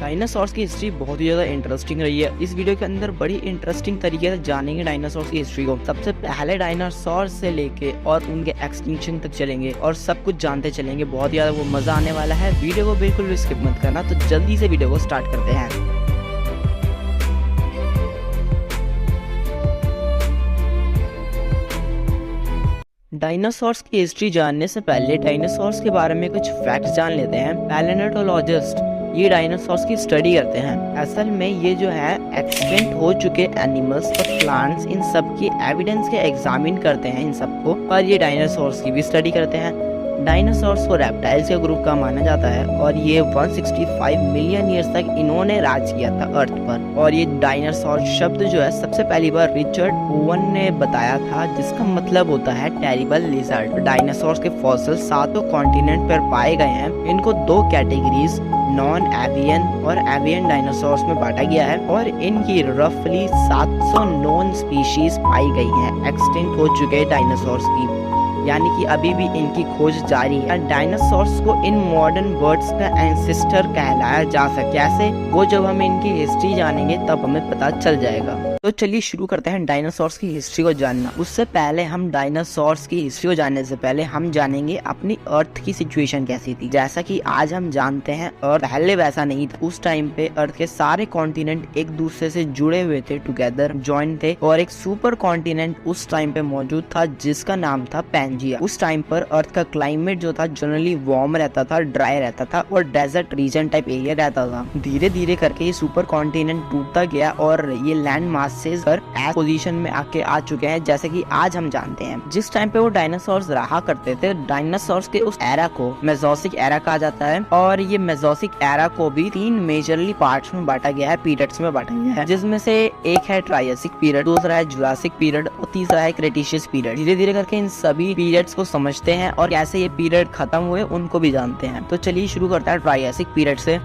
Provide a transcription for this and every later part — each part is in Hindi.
डायनासोर्स की हिस्ट्री बहुत ही ज्यादा इंटरेस्टिंग रही है। इस वीडियो के अंदर बड़ी इंटरेस्टिंग तरीके से जानेंगे डायनासोर्स की हिस्ट्री को। सबसे पहले डायनासोर से लेके और उनके एक्सटिंक्शन तक चलेंगे और सब कुछ जानते चलेंगे। बहुत ज्यादा वो मजा आने वाला है। वीडियो को बिल्कुल भी स्किप मत करना। तो जल्दी से वीडियो को स्टार्ट करते हैं। डायनासोर्स की हिस्ट्री जानने से पहले डायनासोर्स के बारे में कुछ फैक्ट्स जान लेते हैं। पैलेंटोलॉजिस्ट ये डायनासोर्स की स्टडी करते हैं। असल में ये जो है एक्सटिंक्ट हो चुके एनिमल्स और प्लांट्स इन सब की एविडेंस के एग्जामिन करते हैं इन सबको, और ये डायनासोर्स की भी स्टडी करते हैं। डायनासोर्स को रेप्टाइल्स के ग्रुप का माना जाता है और ये 165 मिलियन ईयर्स तक इन्होंने राज किया था अर्थ पर। और ये डायनासोर शब्द जो है सबसे पहली बार रिचर्ड ओवन ने बताया था, जिसका मतलब होता है टेरिबल लिजर्ड। डायनासोर्स के फॉसिल 7 कॉन्टिनेंट पर पाए गए हैं। इनको 2 कैटेगरीज नॉन एवियन और एवियन डायनासोर्स में बांटा गया है और इनकी रफली 700 नॉन स्पीशीज पाई गई हैं एक्सटिंक्ट हो चुके डायनासोर्स की, यानी कि अभी भी इनकी खोज जारी है। डायनासोर्स को इन मॉडर्न बर्ड्स का एंसेस्टर कहलाया जा सकता है। कैसे, वो जब हम इनकी हिस्ट्री जानेंगे तब हमें पता चल जाएगा। तो चलिए शुरू करते हैं डायनासोर्स की हिस्ट्री को जानना। उससे पहले हम डायनासोर्स की हिस्ट्री को जानने से पहले हम जानेंगे अपनी अर्थ की सिचुएशन कैसी थी। जैसा कि आज हम जानते हैं अर्थ पहले वैसा नहीं था। उस टाइम पे अर्थ के सारे कॉन्टिनेंट एक दूसरे से जुड़े हुए थे, टुगेदर जॉइंट थे, और एक सुपर कॉन्टिनेंट उस टाइम पे मौजूद था जिसका नाम था पैंजिया। उस टाइम पर अर्थ का क्लाइमेट जो था जनरली वार्म रहता था, ड्राई रहता था और डेजर्ट रीजन टाइप एरिया रहता था। धीरे धीरे करके ये सुपर कॉन्टिनेंट टूटता गया और ये लैंड मास पर पोजीशन में आके आ चुके हैं जैसे कि आज हम जानते हैं। जिस टाइम पे वो डायनासोर्स रहा करते थे, डायनासोर्स के उस एरा को मेसोसिक एरा कहा जाता है। और ये मेसोसिक एरा को भी 3 मेजरली पार्ट्स में बांटा गया है, पीरियड्स में बांटा गया है, जिसमें से एक है ट्रायसिक पीरियड, दूसरा है जुरासिक पीरियड और तीसरा है क्रेटेशियस पीरियड। धीरे धीरे करके इन सभी पीरियड्स को समझते हैं और कैसे ये पीरियड खत्म हुए उनको भी जानते हैं। तो चलिए शुरू करते हैं ट्रायसिक पीरियड से।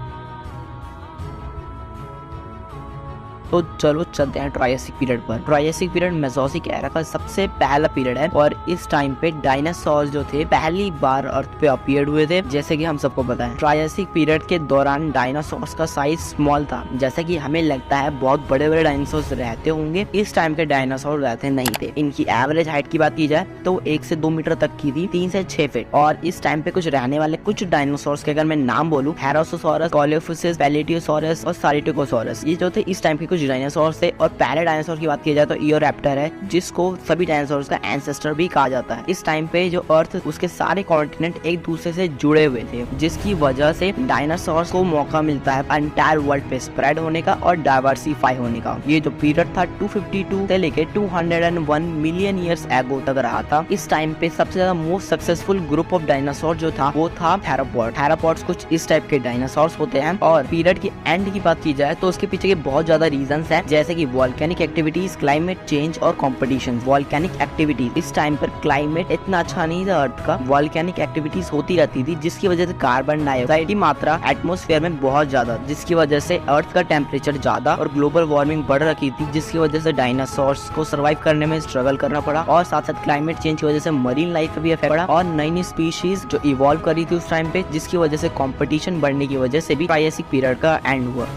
तो चलो चलते हैं ट्रायसिक पीरियड पर। ट्रायसिक पीरियड मेसोसिक एरा का सबसे पहला पीरियड है और इस टाइम पे डायनासोर जो थे पहली बार अर्थ पे अपीयर्ड हुए थे, जैसे कि हम सबको पता है। ट्रायसिक पीरियड के दौरान डायनासोर्स का साइज स्मॉल था, जैसा कि हमें लगता है बहुत बड़े बड़े डायनासोर्स रहते होंगे। इस टाइम के डायनासोर रहते नहीं थे। इनकी एवरेज हाइट की बात की जाए तो 1 से 2 मीटर तक की थी, 3 से 6 फीट। और इस टाइम पे कुछ रहने वाले कुछ डायनासोर्स के अगर मैं नाम बोलूं, हेरोसोसॉरस, कोलोफोसिस, पैलेटियोसॉरस और सारिटोकोसॉरस, ये जो थे इस टाइम के कुछ डायनासोर से। और पहले डायनासोर की बात की जाए तो इयोरैप्टर है, जिसको सभी डायनासोर्स का एंसेस्टर भी कहा जाता है। इस टाइम पे जो अर्थ उसके सारे कॉन्टिनेंट एक दूसरे से जुड़े हुए थे, जिसकी वजह से डायनासोर्स को मौका मिलता है एंटायर वर्ल्ड पे स्प्रेड होने का और डाइवर्सिफाई होने का। ये जो पीरियड था 252 से लेके 201 मिलियन ईयर्स एगो तक रहा था। इस टाइम पे सबसे ज्यादा most successful group of dinosaur जो था वो था थेरोपॉड। थेरोपॉड्स कुछ इस टाइप के डायनासोर्स होते हैं। और पीरियड की एंड की बात की जाए तो उसके पीछे के बहुत ज्यादा रीजंस हैं, जैसे कि वॉल्केनिक एक्टिविटीज, क्लाइमेट चेंज और कंपटीशन। वॉल्केनिक एक्टिविटीज, इस टाइम पर क्लाइमेट इतना अच्छा नहीं था अर्थ का, वॉल्केनिक एक्टिविटीज होती रहती थी, जिसकी वजह से कार्बन डाइऑक्साइड की मात्रा एटमॉस्फेयर में बहुत ज्यादा, जिसकी वजह से अर्थ का टेम्परेचर ज्यादा और ग्लोबल वार्मिंग बढ़ रखी थी, जिसकी वजह से डायनासोर्स को सर्वाइव करने में स्ट्रगल करना पड़ा। और साथ साथ क्लाइमेट चेंज की वजह से मरीन लाइफ पे भी इफेक्ट पड़ा और नई नई स्पीशीज जो इवॉल्व करी थी उस टाइम पे, जिसकी वजह से कंपटीशन बढ़ने की वजह से भी ट्रायसिक पीरियड का एंड हुआ।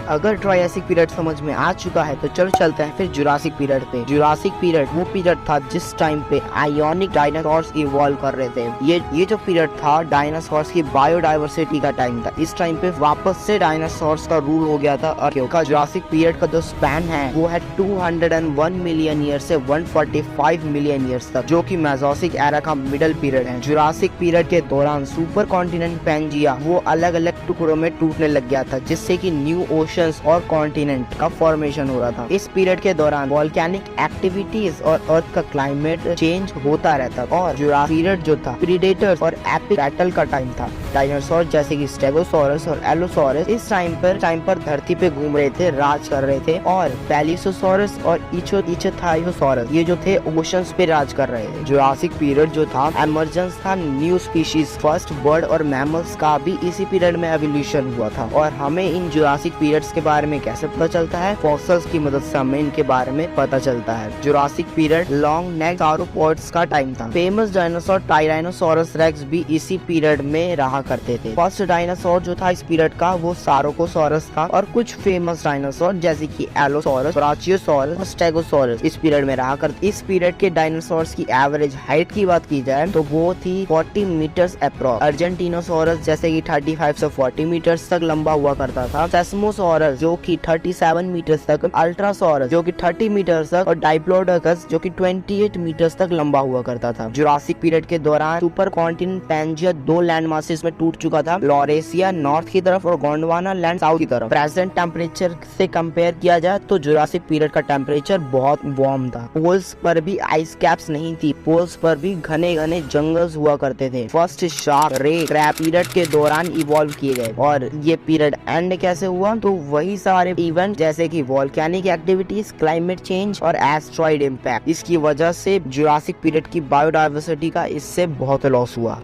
अगर ट्रायसिक पीरियड समझ में आ चुका है तो चलो चलते हैं फिर जुरासिक पीरियड पे। जुरासिक पीरियड वो पीरियड था जिस टाइम पे आयोनिक डायनासोर्स इवॉल्व कर रहे थे। ये जो पीरियड था डायनासोर्स की बायोडाइवर्सिटी का टाइम था। इस टाइम पे वापस से डायनासोर्स का रूल हो गया था। और का जुरासिक पीरियड का जो स्पैन है वो है 201 मिलियन ईयर से 145 मिलियन ईयर्स तक, जो कि मेसोसिक एरा का मिडिल पीरियड है। जुरासिक पीरियड के दौरान सुपर कॉन्टिनेंट पैंजिया वो अलग अलग टुकड़ों में टूटने लग गया था, जिससे कि न्यू ओशन और कॉन्टिनेंट का फॉर्मेशन हो रहा था। इस पीरियड के दौरान वॉल्केनिक एक्टिविटीज और अर्थ का क्लाइमेट चेंज होता रहता और जुरासिक पीरियड जो था प्रीडेटर्स और एपिक बैटल का टाइम था। डायनासोर जैसे कि स्टेगोसॉरस और एलोसॉरस इस टाइम पर धरती पे घूम रहे थे, राज कर रहे थे, और पैलिसोसॉरस और इचोथायोसॉरस ये जो थे ओशंस पे राज कर रहे थे। जुरासिक पीरियड जो था एमरजेंस था न्यू स्पीशीज, फर्स्ट बर्ड और मैमल्स का भी इसी पीरियड में एवोल्यूशन हुआ था। और हमें इन जुरासिक पीरियड्स के बारे में कैसे पता चलता है? फॉसिल्स की मदद से हमें इनके बारे में पता चलता है। Jurassic period long neck sauropods का टाइम था। फेमस डायनासोर टायरानोसोरस रेक्स भी इसी पीरियड में रहा करते थे। फर्स्ट डायनासोर जो था इस पीरियड का वो सारोकोसोरस था, और कुछ फेमस डायनासोर जैसे कि एलोसोरस, ब्राचियोसोरस और स्टेगोसोरस इस पीरियड में रहा करते। इस पीरियड के डायनासोर्स की एवरेज हाइट की बात की जाए तो वो थी 40 मीटर्स अप्रॉक्स। अर्जेंटिनोसोरस जैसे कि 35 से 40 मीटर्स तक लंबा हुआ करता था। सेस्मोसोरस जो कि 37 मीटर्स तक, अल्ट्रासोरस जो कि 30 मीटर्स तक, और डाइप्लोडोकस जो कि 28 मीटर्स तक लंबा हुआ करता था। जुरासिक पीरियड के दौरान सुपर कॉन्टिनेंट पैंजिया दो लैंड मासेस में टूट चुका था, लॉरेसिया नॉर्थ की तरफ और गोंडवाना लैंड साउथ की तरफ। प्रेजेंट टेम्परेचर से कंपेयर किया जाए तो जुरासिक पीरियड का टेम्परेचर बहुत वार्म था। पोल्स पर भी आइस कैप्स नहीं थी, पोल्स पर भी घने घने जंगल्स हुआ करते थे। फर्स्ट शार्क रे क्रैब पीरियड के दौरान इवॉल्व किए गए। और ये पीरियड एंड कैसे हुआ? तो वही सारे इवेंट जैसे कि वोल्केनिक एक्टिविटीज, क्लाइमेट चेंज और एस्ट्रॉइड इम्पैक्ट, इसकी वजह से जुरासिक पीरियड की बायोडाइवर्सिटी का इससे बहुत लॉस हुआ।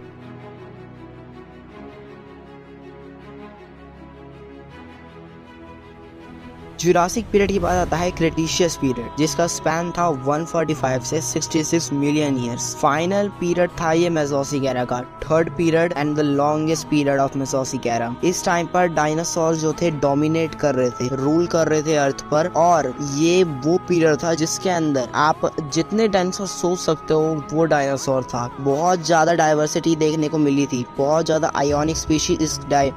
जुरासिक पीरियड की बात आता है क्रेटिशियस पीरियड, जिसका स्पैन था 145 से 66 मिलियन ईयर्स। फाइनल पीरियड था ये मेसोसिक एरा का, third period and the longest period of Mesozoic era. इस टाइम पर डायनासोर जो थे डोमिनेट कर रहे थे, रूल कर रहे थे अर्थ पर, और ये वो पीरियड था जिसके अंदर आप जितने डायनासोर सोच सकते हो वो डायनासोर था। बहुत ज्यादा डाइवर्सिटी देखने को मिली थी, बहुत ज्यादा आयोनिक स्पीशीज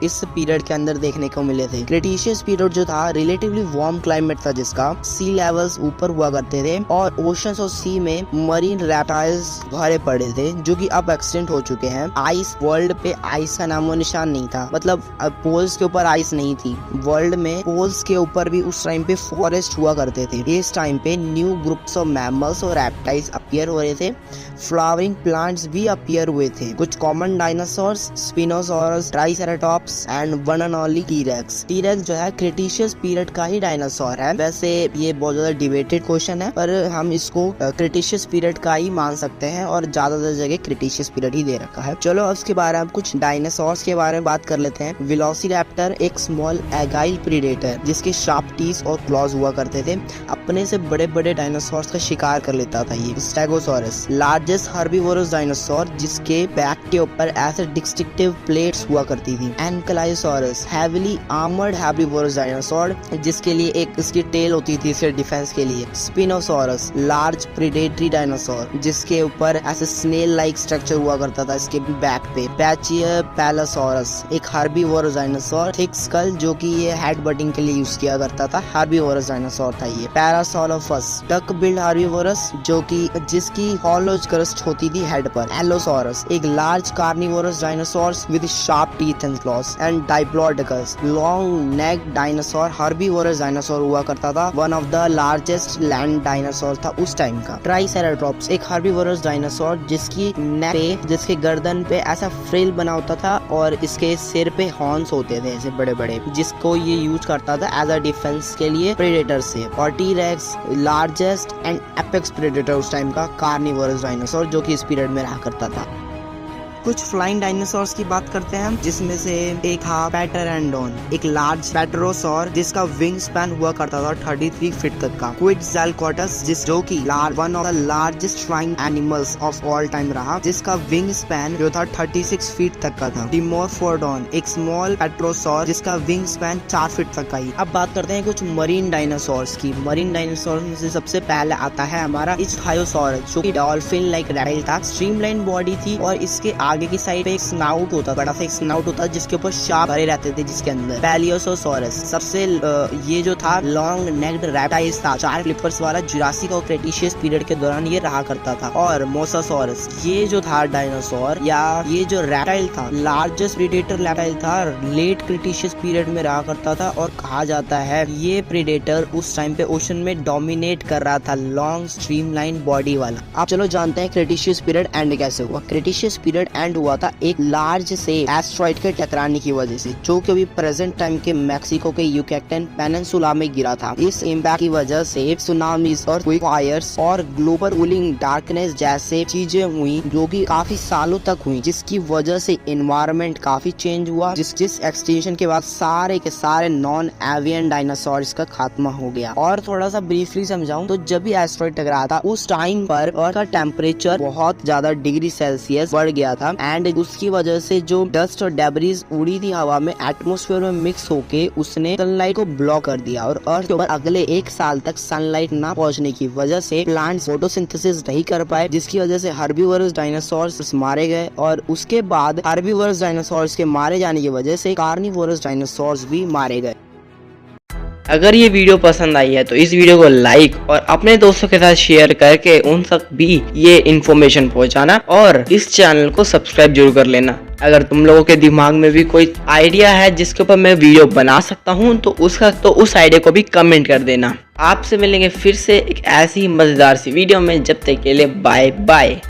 इस पीरियड के अंदर देखने को मिले थे। क्रेटिशियस पीरियड जो था रिलेटिवली वार्म क्लाइमेट था, जिसका सी लेवल्स ऊपर हुआ करते थे और ओशंस और सी में मरीन रेप्टाइल्स भरे पड़े थे जो कि अब एक्सटिंक्ट हो चुके हैं। आइस, वर्ल्ड पे आइस का नामो निशान नहीं था, मतलब पोल्स के ऊपर आइस नहीं थी। वर्ल्ड में पोल्स के ऊपर भी उस टाइम पे फॉरेस्ट हुआ करते थे। इस टाइम पे न्यू ग्रुप्स ऑफ मैमल्स और रेप्टाइल्स अपीयर हो रहे थे, फ्लावरिंग प्लांट्स भी अपीयर हुए थे। कुछ common dinosaurs Spinosaurus, triceratops and one and only T-rex. T-rex जो है क्रेटिशियस पीरियड का ही डायनासोर है। वैसे ये बहुत ज्यादा डिबेटेड क्वेश्चन है, पर हम इसको क्रेटिशियस पीरियड का ही मान सकते हैं और ज्यादातर जगह क्रेटिशियस पीरियड ही दे रखा है। चलो अब इसके बारे में कुछ डायनासोर्स के बारे में बात कर लेते हैं। वेलोसिरैप्टर एक स्मॉल एगाइल प्रीडेटर जिसके शार्प टीथ और क्लॉज हुआ करते थे, अपने से बड़े बड़े डायनासोर्स का शिकार कर लेता था ये। स्टेगोसॉरस लार्जेस्ट हर्बीवोरस डायनासोर जिसके बैक के ऊपर ऐसे डिस्टिंक्टिव प्लेट्स हुआ करती थी। एनकेलायोसॉरस हेवीली आर्मर्ड हर्बीवोरस डायनासोर जिसके लिए एक इसकी टेल होती थी इसके डिफेंस के लिए। स्पिनोसॉरस लार्ज प्रेडेटरी डायनासोर जिसके ऊपर ऐसे स्नेल लाइक स्ट्रक्चर हुआ करता था इसके बैक पे। पैचियोपेलोसॉरस एक हर्बीवोरस डायनासोर, थिक स्कल जो कि ये हेड बटिंग के लिए यूज किया करता था, हर्बीवोरस डायनासोर था ये। पैरासोलोफस डक बिल्ड हर्बीवोरस जो कि जिसकी हॉलो क्रस्ट होती थी हेड पर। एलोसॉरस एक large carnivorous dinosaur with sharp teeth and claws. And Diplodocus long neck dinosaur herbivorous dinosaur हुआ करता था, one of the largest land dinosaur था उस टाइम का। ट्राइसेराटॉप्स एक हर्बीवोरस डायनासोर जिसकी नेक पे, जिसके गर्दन पे ऐसा फ्रिल बना होता था और इसके सिर पे हॉर्न्स होते थे ऐसे बड़े बड़े, जिसको ये यूज करता था एज अ डिफेंस के लिए प्रेडेटर से। और T-rex largest and apex predator उस टाइम का कार्निवोरस डायनासोर जो कि इस पीरियड में रहा करता था। कुछ फ्लाइंग डायनासोर्स की बात करते हैं जिसमें से एक था पैटरैंडोन एक लार्ज पैटरोसॉर जिसका विंग स्पैन हुआ करता था 33 फीट तक का। क्विटज़ालकोट्स जो कि one of the largest flying animals of all time रहा, जिसका विंग स्पैन जो था 36 फीट तक का था। डिमोर्फोडोन एक स्मॉल पैटरोसॉर जिसका विंग स्पैन 4 फीट तक का ही। अब बात करते हैं कुछ मरीन डायनासोर्स की। मरीन डायनासोर में से सबसे पहले आता है हमारा इचथायोसॉरस जो कि डॉल्फिन लाइक रेप्टाइल था, स्ट्रीमलाइन बॉडी थी और इसके आगे की साइड पे एक स्नाउट होता, बड़ा सा एक स्नाउट होता जिसके ऊपर शार्प भरे रहते थे जिसके अंदर। पैलियोसोसॉरस सबसे ये जो था लॉन्ग नेक्ड रेप्टाइल्स था, 4 फ्लिपर्स वाला, जुरासिक और क्रेटिशियस पीरियड के दौरान ये रहा करता था। और मोसासॉरस ये जो था डायनासोर या ये जो रेप्टाइल था लार्जेस्ट प्रेडेटर रेप्टाइल था, लेट क्रेटिशियस पीरियड में रहा करता था और कहा जाता है ये प्रेडेटर उस टाइम पे ओशन में डोमिनेट कर रहा था, लॉन्ग स्ट्रीमलाइन बॉडी वाला। आप चलो जानते हैं क्रेटिशियस पीरियड एंड कैसे हुआ। क्रेटिशियस पीरियड एंड इवेंट हुआ था एक लार्ज से एस्ट्रॉइड के टकराने की वजह से, जो कि अभी प्रेजेंट टाइम के मैक्सिको के युकैटन पेनिनसुला में गिरा था। इस इम्पैक्ट की वजह से सुनामीज और फायर्स और ग्लोबल कूलिंग डार्कनेस जैसे चीजें हुई, जो कि काफी सालों तक हुई, जिसकी वजह से एनवायरनमेंट काफी चेंज हुआ, जिस एक्सटिंक्शन के बाद सारे के सारे नॉन एवियन डायनासोर्स का खात्मा हो गया। और थोड़ा सा ब्रीफली समझाऊं तो जब भी एस्ट्रॉइड टकराया था उस टाइम पर अर्थ का टेम्परेचर बहुत ज्यादा डिग्री सेल्सियस बढ़ गया था, एंड उसकी वजह से जो डस्ट और डेब्रिस उड़ी थी हवा में एटमॉस्फेयर में मिक्स होके उसने सनलाइट को ब्लॉक कर दिया, और अर्थ के ऊपर अगले 1 साल तक सनलाइट ना पहुंचने की वजह से प्लांट्स फोटोसिंथेसिस नहीं कर पाए, जिसकी वजह से हर्बीवोरस डायनासोर्स मारे गए। और उसके बाद हर्बीवोरस डायनासोर्स के मारे जाने की वजह से कार्निवोरस डायनासोर्स भी मारे गए। अगर ये वीडियो पसंद आई है तो इस वीडियो को लाइक और अपने दोस्तों के साथ शेयर करके उन तक भी ये इन्फॉर्मेशन पहुंचाना, और इस चैनल को सब्सक्राइब जरूर कर लेना। अगर तुम लोगों के दिमाग में भी कोई आइडिया है जिसके ऊपर मैं वीडियो बना सकता हूँ तो उस आइडिया को भी कमेंट कर देना। आपसे मिलेंगे फिर से एक ऐसी मजेदार सी वीडियो में, जब तक के लिए बाय बाय।